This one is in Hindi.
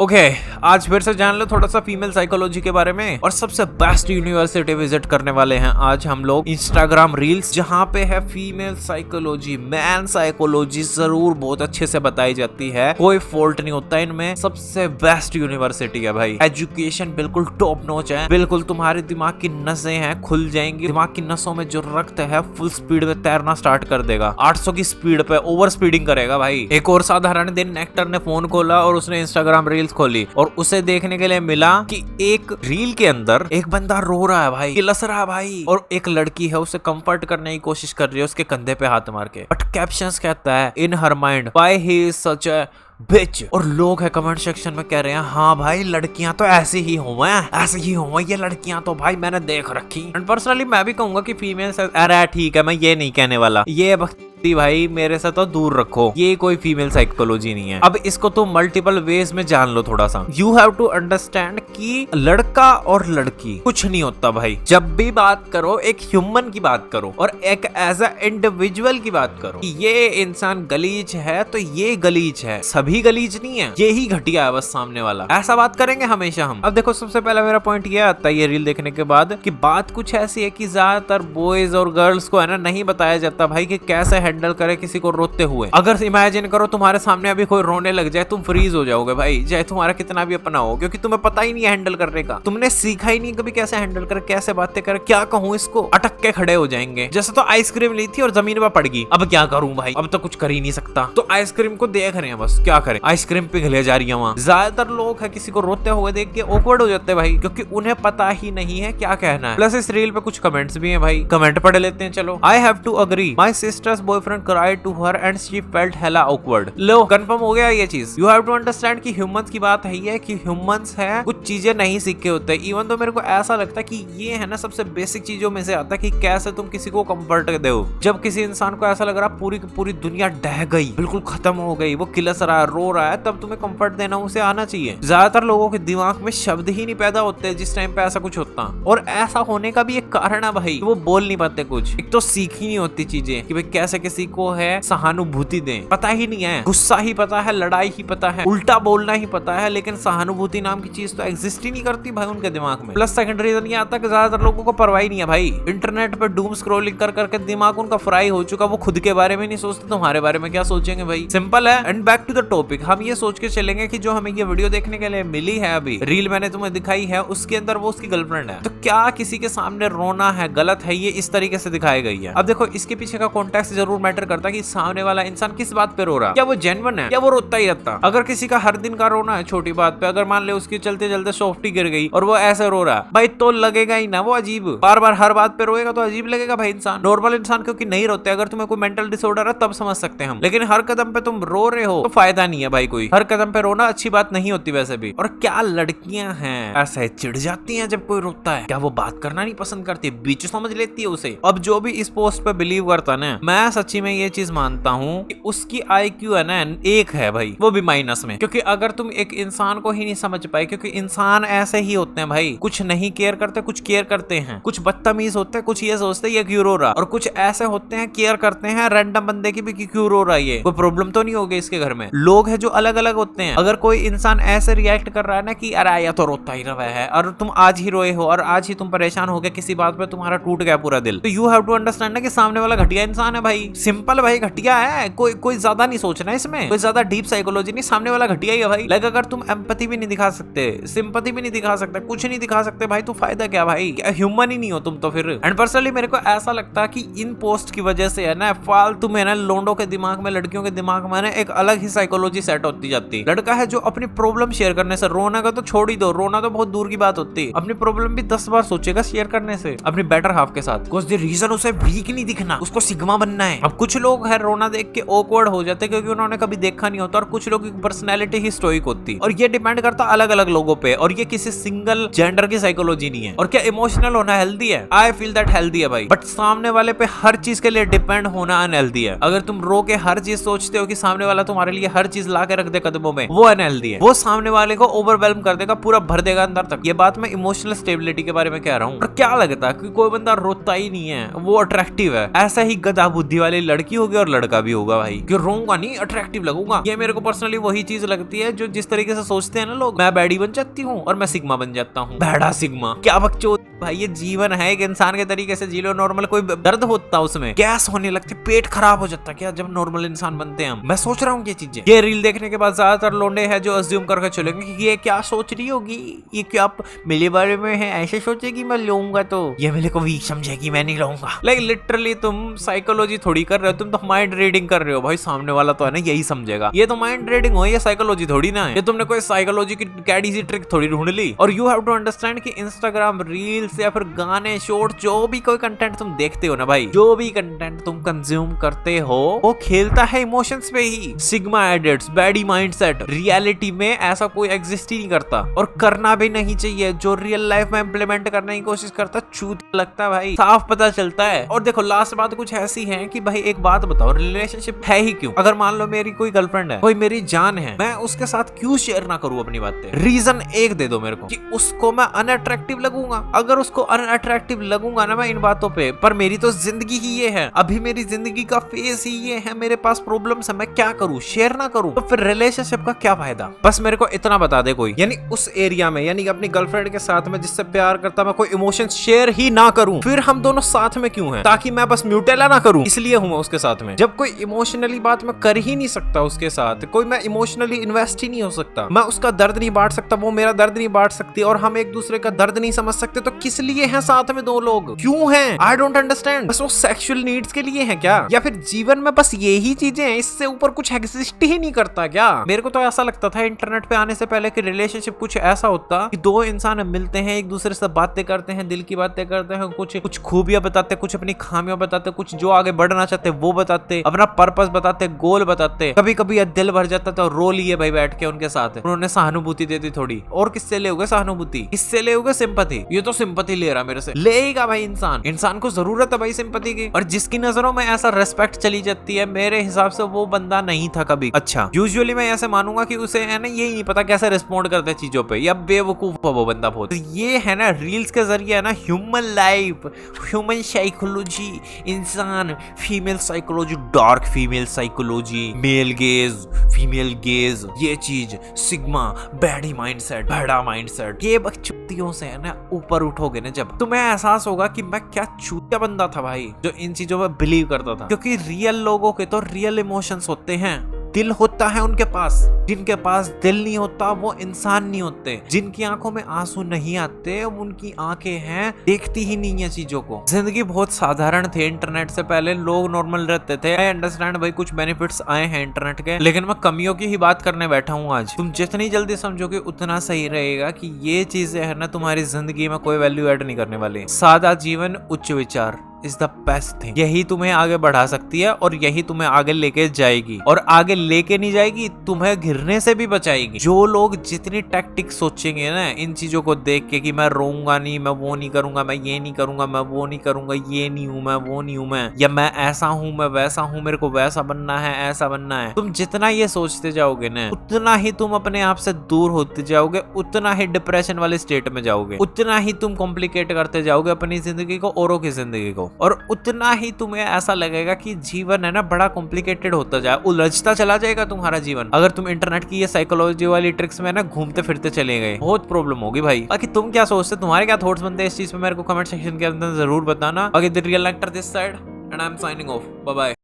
ओके, आज फिर से जान लो थोड़ा सा फीमेल साइकोलॉजी के बारे में। और सबसे बेस्ट यूनिवर्सिटी विजिट करने वाले हैं आज हम लोग, इंस्टाग्राम रील्स, जहाँ पे है फीमेल साइकोलॉजी, मैन साइकोलॉजी जरूर बहुत अच्छे से बताई जाती है, कोई फॉल्ट नहीं होता इनमें। सबसे बेस्ट यूनिवर्सिटी है भाई, एजुकेशन बिल्कुल टॉप नॉच है, बिल्कुल तुम्हारे दिमाग की नसें हैं खुल जाएंगी, दिमाग की नसों में जो रक्त है फुल स्पीड में तैरना स्टार्ट कर देगा, 800 की स्पीड पे ओवर स्पीडिंग करेगा भाई। एक और साधारण दिन नेक्टर ने फोन खोला और उसने इंस्टाग्राम रील्स खोली और उसे देखने के लिए मिला कि एक रील के अंदर एक बंदा रो रहा है भाई, किलस रहा है भाई, और एक लड़की है उसे कंफर्ट करने की कोशिश कर रही है उसके कंधे पे हाथ मार के। बट कैप्शंस कहता है in her mind why he is such a bitch. और लोग है कमेंट सेक्शन में कह रहे हैं हाँ भाई लड़कियां तो ऐसी ही हुए हैं, ऐसी ही हुए ये लड़कियां तो भाई मैंने देख रखी। एंड पर्सनली मैं भी कहूंगा कि फीमेल से अरे ठीक है, मैं ये नहीं कहने वाला, ये भाई मेरे से तो दूर रखो, ये कोई फीमेल साइकोलॉजी नहीं है। अब इसको तो मल्टीपल वेज में जान लो थोड़ा सा। यू हैव टू अंडरस्टैंड कि लड़का और लड़की कुछ नहीं होता भाई। जब भी बात करो एक ह्यूमन की बात करो और एक एज अ इंडिविजुअल की बात करो। ये इंसान गलीज है तो ये गलीज है, सभी गलीज नहीं है, ये ही घटिया है बस सामने वाला, ऐसा बात करेंगे हमेशा हम। अब देखो सबसे पहला मेरा पॉइंट ये आता है ये रील देखने के बाद कि बात कुछ ऐसी है कि ज्यादातर बॉयज और गर्ल्स को है ना नहीं बताया जाता भाई कि कैसे हैंडल करे किसी को रोते हुए। अगर इमेजिन करो तुम्हारे सामने अभी कोई रोने लग जाए, तुम फ्रीज हो जाओगे भाई, चाहे तुम्हारा कितना भी अपना हो, क्योंकि तुम्हें पता ही नहीं है हैंडल करने का, तुमने सीखा ही नहीं कभी कैसे हैंडल करे, कैसे बातें करे, क्या कहूँ इसको, अटक के खड़े हो जाएंगे। जैसे तो आइसक्रीम ली थी और जमीन पर पड़ गई, अब क्या करूं भाई, अब तो कुछ कर ही नहीं सकता, तो आइसक्रीम को देख रहे हैं बस, क्या करें, आइसक्रीम पिघले जा रही है वहां। ज्यादातर लोग है किसी को रोते हुए देख के ऑकवर्ड हो जाते हैं भाई, क्योंकि उन्हें पता ही नहीं है क्या कहना है। प्लस इस रील पे कुछ कमेंट्स भी हैं भाई, कमेंट पढ़ लेते हैं चलो। I have to agree, my sister's boyfriend cried to her and she felt hella awkward. लो कंफर्म हो गया ये चीज। यू हैव टू अंडरस्टैंड कि ह्यूमंस की बात है ये कि ह्यूमंस है कुछ चीजें नहीं सीखे होते। इवन तो मेरे को ऐसा लगता है कि ये है ना सबसे बेसिक चीजों में से आता है कि कैसे तुम किसी को कंफर्ट दो। जब किसी इंसान को ऐसा लग रहा पूरी की पूरी दुनिया डह गई, बिल्कुल खत्म हो गई, वो किलस रहा है, रो रहा है, तब तुम्हें कंफर्ट देना उसे आना चाहिए। ज्यादातर लोगों के दिमाग में शब्द ही नहीं पैदा होते जिस टाइम पे ऐसा कुछ होता, और ऐसा होने का भी एक कारण है भाई, वो बोल नहीं पाते कुछ। एक तो सीखी नहीं होती चीजें कि भाई कैसे किसी को है सहानुभूति दें, पता ही नहीं है, गुस्सा ही पता है, लड़ाई ही पता है, उल्टा बोलना ही पता है, लेकिन सहानुभूति नाम की चीज तो एग्जिस्ट ही नहीं करती भाई उनके दिमाग में। प्लस सेकंड रीजन ये आता है कि ज्यादातर लोगों को परवाही नहीं है भाई, इंटरनेट पे डूम स्क्रॉलिंग कर करके दिमाग उनका फ्राई हो चुका, वो खुद के बारे में नहीं सोचते, तुम्हारे बारे में क्या सोचेंगे भाई, सिंपल है। And back to the topic, हम ये सोच के चलेंगे कि जो हमें ये वीडियो देखने के लिए मिली है, अभी रील मैंने तुम्हें दिखाई है, उसके अंदर वो उसकी गर्लफ्रेंड है, तो क्या किसी के सामने रोना है गलत है, ये इस तरीके से दिखाई गई है। अब देखो इसके पीछे का कॉन्टेक्स्ट जरूर मैटर करता है कि सामने वाला इंसान किस बात पे रो रहा, क्या वो जेन्युइन है या वो रोता ही रहता। अगर किसी का हर दिन का रोना है छोटी बात पे, अगर मान ले उसकी चलते चलते सॉफ्टी गिर गई और वो ऐसे रो रहा भाई, तो लगेगा ही ना वो अजीब, बार बार हर बात पे रोएगा तो अजीब लगेगा भाई इंसान। नॉर्मल इंसान क्योंकि नहीं रोते, अगर तुम्हें कोई मेंटल डिसऑर्डर है तब समझ सकते हैं हम, लेकिन हर कदम पे तुम रो रहे हो तो फायदा नहीं है भाई, कोई हर कदम पे रोना अच्छी बात नहीं होती वैसे भी। और क्या लड़कियां हैं ऐसे चिढ़ जाती हैं जब कोई रोता है, क्या वो बात करना नहीं पसंद करती, बीच समझ लेती है उसे। अब जो भी इस पोस्ट पे बिलीव करता ना, मैं सच्ची में ये चीज मानता हूँ कि उसकी IQ है ना एक है भाई, वो भी माइनस में, क्योंकि अगर तुम एक इंसान को ही नहीं समझ पाए, क्योंकि इंसान ऐसे ही होते हैं भाई, कुछ नहीं केयर करते, कुछ केयर करते हैं, कुछ बदतमीज होते हैं, कुछ ये सोचते हैं ये क्यों रो रहा, और कुछ ऐसे होते हैं केयर करते हैं रैंडम बंदे की भी कि क्यों रो रहा है, ये कोई प्रॉब्लम तो नहीं होगी इसके घर में। लोग है जो अलग अलग होते हैं, अगर कोई इंसान ऐसे रिएक्ट कर रहा है ना कि अरे या तो रोता ही रहा है, और तुम आज ही रोए हो और आज ही तुम परेशान हो गए किसी बात पे, तुम्हारा टूट गया पूरा दिल, तो यू हैव टू अंडरस्टैंड ना कि सामने वाला घटिया इंसान है भाई, सिंपल भाई, घटिया है, कोई ज्यादा नहीं सोचना इसमें, कोई ज्यादा डीप साइकोलॉजी नहीं, सामने वाला घटिया ही है भाई। लाइक अगर तुम एम्पैथी भी नहीं दिखा सकते, सिंपैथी भी नहीं दिखा सकते, कुछ नहीं दिखा सकते भाई, तो फायदा क्या भाई, क्या ह्यूमन ही नहीं हो तुम तो फिर। एंड पर्सनली मेरे को ऐसा लगता है कि इन पोस्ट की वजह से है ना फालतू में ना लोंडों के दिमाग में, लड़कियों के दिमाग में ना एक अलग ही साइकोलॉजी सेट होती जाती है। लड़का है जो अपनी प्रॉब्लम शेयर करने से, रोना का तो छोड़ ही दो, रोना तो बहुत दूर की बात होती है, अपनी प्रॉब्लम भी 10 बार सोचेगा शेयर करने से अपनी बेटर हाफ के साथ, बिकॉज़ द रीजन उसे वीक नहीं दिखना, उसको सिग्मा बनना है। अब कुछ लोग है रोना देख के ऑकवर्ड हो जाते क्योंकि उन्होंने कभी देखा नहीं होता, और कुछ लोगों की पर्सनैलिटी ही स्टोइक होती, और ये डिपेंड करता अलग अलग लोगों पे। और ये किसी सिंगल जेंडर की साइकोलॉजी नहीं है। और क्या इमोशनल होना हेल्दी है? आई फील दैट हेल्दी है भाई, बट सामने वाले पे हर चीज के लिए डिपेंड होना अनहेल्दी है। अगर तुम रो के हर चीज सोचते हो कि सामने वाला तुम्हारे लिए हर चीज ला के रख दे कदमों में, वो अनहेल्दी है। वो सामने वाले को ओवरवेलम कर देगा, पूरा भर देगा अंदर तक। ये बात मैं इमोशनल स्टेबिलिटी के बारे में कह रहा हूँ। और क्या लगता है कि कोई बंदा रोता ही नहीं है वो अट्रैक्टिव है? ऐसा ही गधा बुद्धि वाली लड़की होगी और लड़का भी होगा भाई, कि रोऊंगा नहीं, अट्रैक्टिव लगूंगा। ये मेरे को पर्सनली वही चीज लगती है जो जिस तरीके से सोचते हैं ना लोग, मैं बैडी बन जाती हूँ और मैं सिग्मा बन जाता हूँ। बैडा सिग्मा क्या बकचोद भाई। ये जीवन है, एक इंसान के तरीके से जी लो नॉर्मल। कोई दर्द होता उसमें, गैस होने लगती, पेट खराब हो जाता क्या जब नॉर्मल इंसान बनते हैं हम? मैं सोच रहा हूँ ये चीजें। ये रील देखने के बाद ज्यादातर लोंडे हैं जो अज्यूम करके चलेंगे कि ये क्या सोच रही होगी, ये क्या मेरे बारे में है, ऐसे सोचेगी मैं लूंगा तो ये मेरे को वीक समझेगी, मैं नहीं लूंगा। लाइक लिटरली तुम साइकोलॉजी थोड़ी कर रहे हो, तुम तो माइंड रीडिंग कर रहे हो भाई। सामने वाला तो है ना यही समझेगा। ये तो माइंड रीडिंग हो, ये साइकोलॉजी थोड़ी ना है। ये तुमने कोई साइकोलॉजी की कैडी सी ट्रिक थोड़ी ढूंढ ली। और यू हैव टू अंडरस्टैंड कि इंस्टाग्राम रील्स या फिर गाने, शॉर्ट, जो भी कोई कंटेंट तुम देखते हो ना भाई, जो भी कंटेंट तुम कंज्यूम करते हो वो खेलता है इमोशंस पे ही। Sigma edits, baddie mindset, reality में ऐसा कोई एग्जिस्ट ही नहीं करता और करना भी नहीं चाहिए। जो रियल लाइफ में इंप्लीमेंट करने की कोशिश करता चूत लगता है भाई, साफ पता चलता है। और देखो लास्ट बात कुछ ऐसी है कि भाई एक बात बताओ, रिलेशनशिप है ही क्यों? अगर मान लो मेरी कोई गर्लफ्रेंड है, कोई मेरी जान है, मैं उसके साथ क्यों शेयर ना करूं अपनी बातें? रीजन एक दे दो मेरे को कि उसको मैं अनअट्रैक्टिव लगूंगा। अगर उसको अनअट्रैक्टिव लगूंगा ना मैं इन बातों पे, पर मेरी तो जिंदगी ही ये है, अभी मेरी जिंदगी का फेस ही ये है, मेरे पास प्रॉब्लम्स है, मैं क्या करूं? शेयर ना करूं तो फिर रिलेशनशिप का क्या फायदा? बस मेरे को इतना बता दे कोई, यानी उस एरिया में, यानी अपनी गर्लफ्रेंड के साथ में जिससे प्यार करता मैं कोई इमोशन शेयर ही ना करूं, फिर हम दोनों साथ में क्यों हैं? ताकि मैं बस म्यूटेला ना करूं, इसलिए हूं मैं उसके साथ में। जब कोई इमोशनली बात मैं कर ही नहीं सकता उसके साथ, कोई मैं इमोशनली इन्वेस्ट ही नहीं हो सकता, मैं उसका दर्द नहीं बांट सकता, वो मेरा दर्द नहीं बांट सकती, और हम एक दूसरे का दर्द नहीं समझ सकते, तो किस लिए हैं साथ में दो लोग? क्यों हैं? I don't understand. बस वो सेक्सुअल नीड्स के लिए हैं क्या? या फिर जीवन में बस यही चीजें हैं, इससे ऊपर कुछ एग्जिस्ट ही नहीं करता क्या? मेरे को तो ऐसा लगता था इंटरनेट पे आने से पहले कि रिलेशनशिप कुछ ऐसा होता कि दो इंसान मिलते हैं, एक दूसरे से बातें करते हैं, दिल की बातें करते हैं, कुछ खूबियां बताते, कुछ अपनी खामियां बताते, कुछ जो आगे बढ़ना चाहते वो बताते, अपना पर्पस बताते, गोल बताते। कभी कभी दिल भर जाता था, रो लिए भाई बैठ के उनके साथ, उन्होंने सहानुभूति दे दी थोड़ी। और किससे ले सहानुभूति? किससे ले सिंपैथी? ये तो सिंपैथी ले रहा मेरे से, लेगा भाई। इंसान को जरूरत है भाई सिंपैथी की। और जिसकी नजरों में ऐसा रेस्पेक्ट चली जाती है, मेरे हिसाब से वो बंदा नहीं था कभी अच्छा। यूजुअली मैं ऐसे मानूंगा कि उसे है ना यही नहीं पता कैसे रिस्पॉन्ड करते चीजों पे, या बेवकूफ है वो बंदा बहुत। तो ये है ना रील्स के जरिए है ना ह्यूमन लाइफ, ह्यूमन साइकोलॉजी, इंसान, female psychology, dark female psychology, male gaze, female gauge, ये चीज, सिग्मा, बैडी माइंडसेट, बड़ा माइंडसेट, ये बकचोदियों से है ना ऊपर उठोगे ना जब, तुम्हें एहसास होगा कि मैं क्या चूतिया बंदा था भाई जो इन चीजों में बिलीव करता था। क्योंकि रियल लोगों के तो रियल इमोशंस होते हैं, दिल होता है उनके पास। जिनके पास दिल नहीं होता वो इंसान नहीं होते। जिनकी आंखों में आंसू नहीं आते उनकी आंखें हैं देखती ही नहीं है चीजों को। जिंदगी बहुत साधारण थी इंटरनेट से पहले, लोग नॉर्मल रहते थे। आई अंडरस्टैंड भाई कुछ बेनिफिट्स आए हैं इंटरनेट के, लेकिन मैं कमियों की ही बात करने बैठा हूँ आज। तुम जितनी जल्दी समझोगे उतना सही रहेगा कि ये चीजें है ना तुम्हारी जिंदगी में कोई वैल्यू ऐड नहीं करने वाली। सादा जीवन, उच्च विचार इज द बेस्ट थिंग। यही तुम्हें आगे बढ़ा सकती है और यही तुम्हें आगे लेके जाएगी, और आगे लेके नहीं जाएगी, तुम्हें गिरने से भी बचाएगी। जो लोग जितनी टैक्टिक सोचेंगे ना इन चीजों को देख के कि मैं रोऊंगा नहीं, मैं वो नहीं करूंगा, मैं ये नहीं करूंगा, मैं वो नहीं करूंगा, ये नहीं हूं मैं, वो नहीं हूं मैं, या मैं ऐसा हूं, मैं वैसा हूं, मेरे को वैसा बनना है, ऐसा बनना है, तुम जितना ये सोचते जाओगे ना उतना ही तुम अपने आप से दूर होते जाओगे, उतना ही डिप्रेशन वाले स्टेट में जाओगे, उतना ही तुम कॉम्प्लिकेट करते जाओगे अपनी जिंदगी को, औरों की जिंदगी को, और उतना ही तुम्हें ऐसा लगेगा कि जीवन है ना बड़ा कॉम्प्लिकेटेड होता जाए, उलझता चला जाएगा तुम्हारा जीवन। अगर तुम इंटरनेट की ये साइकोलॉजी वाली ट्रिक्स में ना घूमते फिरते चले गए, बहुत प्रॉब्लम होगी भाई। बाकी तुम क्या सोचते, तुम्हारे क्या थॉट्स बनते हैं इस चीज पे, मेरे को कमेंट सेक्शन के अंदर जरूर बताना। बाकी the real actor this side and I am signing off, bye bye.